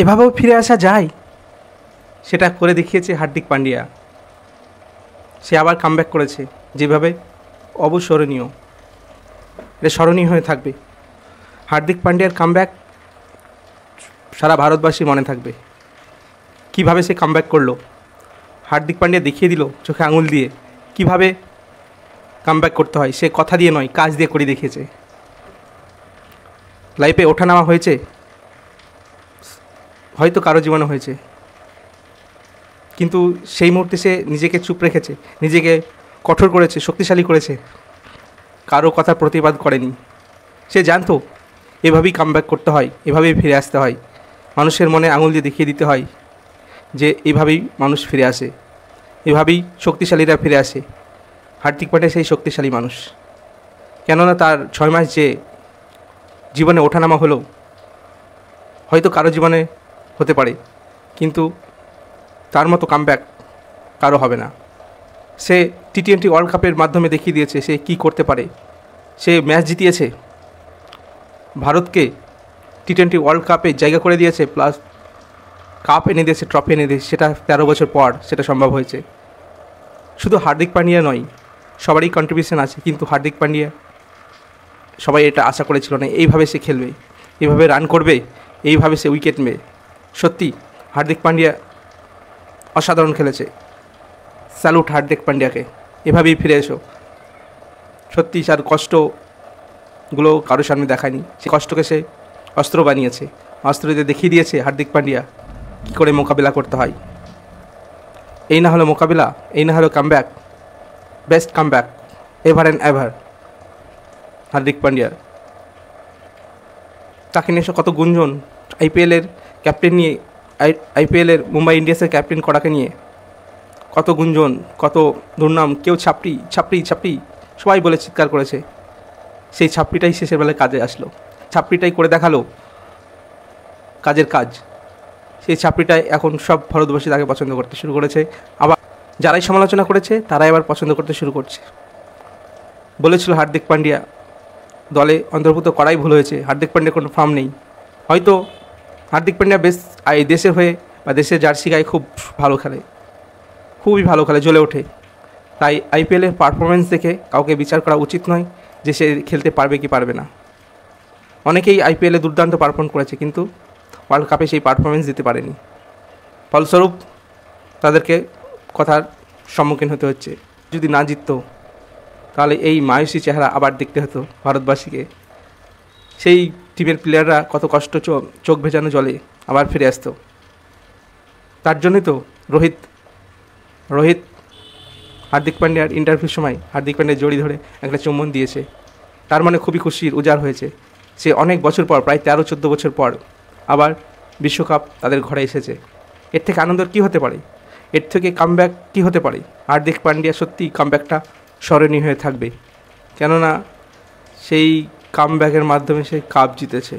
এভাবেও ফিরে আসা যায়, সেটা করে দেখিয়েছে হার্দিক পান্ডিয়া। সে আবার কামব্যাক করেছে, যেভাবে অবিস্মরণীয়, এটা স্মরণীয় হয়ে থাকবে। হার্দিক পান্ডিয়ার কামব্যাক সারা ভারতবাসী মনে থাকবে। কিভাবে সে কামব্যাক করলো, হার্দিক পান্ডিয়া দেখিয়ে দিল চোখে আঙুল দিয়ে কিভাবে কামব্যাক করতে হয়। সে কথা দিয়ে নয়, কাজ দিয়ে করে দেখিয়েছে। লাইফে ওঠানামা হয়েছে, হয়তো কারো জীবনে হয়েছে, কিন্তু সেই মুহূর্তে সে নিজেকে চুপ রেখেছে, নিজেকে কঠোর করেছে, শক্তিশালী করেছে, কারো কথার প্রতিবাদ করেনি। সে জানতো এভাবেই কামব্যাক করতে হয়, এভাবেই ফিরে আসতে হয়, মানুষের মনে আঙুল দিয়ে দেখিয়ে দিতে হয় যে এভাবেই মানুষ ফিরে আসে, এভাবেই শক্তিশালীরা ফিরে আসে। হার্দিক পান্ডিয়া সেই শক্তিশালী মানুষ। কেননা তার 6 মাস যে জীবনে ওঠানামা হলো, হয়তো কারো জীবনে হতে পারে, কিন্তু তার মতো কামব্যাক কারো হবে না। সে টি-20 ওয়ার্ল্ড কাপের মাধ্যমে দেখিয়ে দিয়েছে সে কী করতে পারে। সে ম্যাচ জিতিয়েছে, ভারতকে টি-20 ওয়ার্ল্ড কাপে জায়গা করে দিয়েছে, প্লাস কাপ এনে দিয়েছে, ট্রফি এনে দিয়েছে। সেটা 13 বছর পর সেটা সম্ভব হয়েছে। শুধু হার্দিক পান্ডিয়া নয়, সবারই কন্ট্রিবিউশন আছে, কিন্তু হার্দিক পান্ডিয়া সবাই এটা আশা করেছিল না এইভাবে সে খেলবে, এইভাবে রান করবে, এইভাবে সে উইকেট নেবে। সত্যি হার্দিক পান্ডিয়া অসাধারণ খেলেছে। স্যালুট হার্দিক পান্ডিয়াকে, এভাবেই ফিরে এসো। সত্যি তার কষ্টগুলো কারোর সামনে দেখায়নি, সে কষ্টকে সে অস্ত্র বানিয়েছে, অস্ত্র দিয়ে দেখিয়ে দিয়েছে হার্দিক পান্ডিয়া কী করে মোকাবিলা করতে হয়। এই না হলো মোকাবিলা, এই না হলো comeback, best comeback ever and ever Hardik পান্ডিয়ার। তাকে নিয়ে কত গুঞ্জন, আইপিএলের ক্যাপ্টেন নিয়ে, আইপিএলের মুম্বাই ইন্ডিয়ান্সের ক্যাপ্টেন করাকে নিয়ে কত গুঞ্জন, কত দুর্নাম। কেউ ছাপড়ি ছাপড়ি ছাপড়ি সবাই বলে চিৎকার করেছে। সেই ছাপড়িটাই শেষের বেলায় কাজে আসলো, ছাপড়িটাই করে দেখালো কাজের কাজ। সেই ছাপড়িটাই এখন সব ভারতবাসী তাকে পছন্দ করতে শুরু করেছে। আবার যারাই সমালোচনা করেছে তারাই আবার পছন্দ করতে শুরু করছে। বলেছিল হার্দিক পান্ডিয়া দলে অন্তর্ভুক্ত করাই ভুল হয়েছে, হার্দিক পান্ডিয়ার কোনো ফর্ম নেই। হয়তো হার্দিক পান্ডিয়া বেশ দেশের হয়ে বা দেশের জার্সি গায়ে খুব ভালো খেলে, খুবই ভালো খেলে, জ্বলে ওঠে। তাই আইপিএলের পারফরমেন্স দেখে কাউকে বিচার করা উচিত নয় যে সে খেলতে পারবে কি পারবে না। অনেকেই আইপিএলে দুর্দান্ত পারফর্ম করেছে, কিন্তু ওয়ার্ল্ড কাপে সেই পারফরমেন্স দিতে পারেনি। ফলস্বরূপ তাদেরকে কথার সম্মুখীন হতে হচ্ছে। যদি না জিততো তাহলে এই মায়ুসী চেহারা আবার দেখতে হতো ভারতবাসীকে। সেই টিমের প্লেয়াররা কত কষ্ট চোখ ভেজানো জলে আবার ফিরে আসতো। তার জন্যই তো রোহিত হার্দিক পান্ডিয়ার ইন্টারভিউর সময় হার্দিক পান্ডিয়ার জড়ি ধরে একটা চুম্বন দিয়েছে। তার মানে খুবই খুশির উজাড় হয়েছে। সে অনেক বছর পর, প্রায় 13-14 বছর পর আবার বিশ্বকাপ তাদের ঘরে এসেছে। এর থেকে আনন্দের কী হতে পারে, এর থেকে কামব্যাক কী হতে পারে। হার্দিক পান্ডিয়া সত্যি কামব্যাকটা স্মরণীয় হয়ে থাকবে, কেননা সেই কামব্যাকের মাধ্যমে সে কাপ জিতেছে।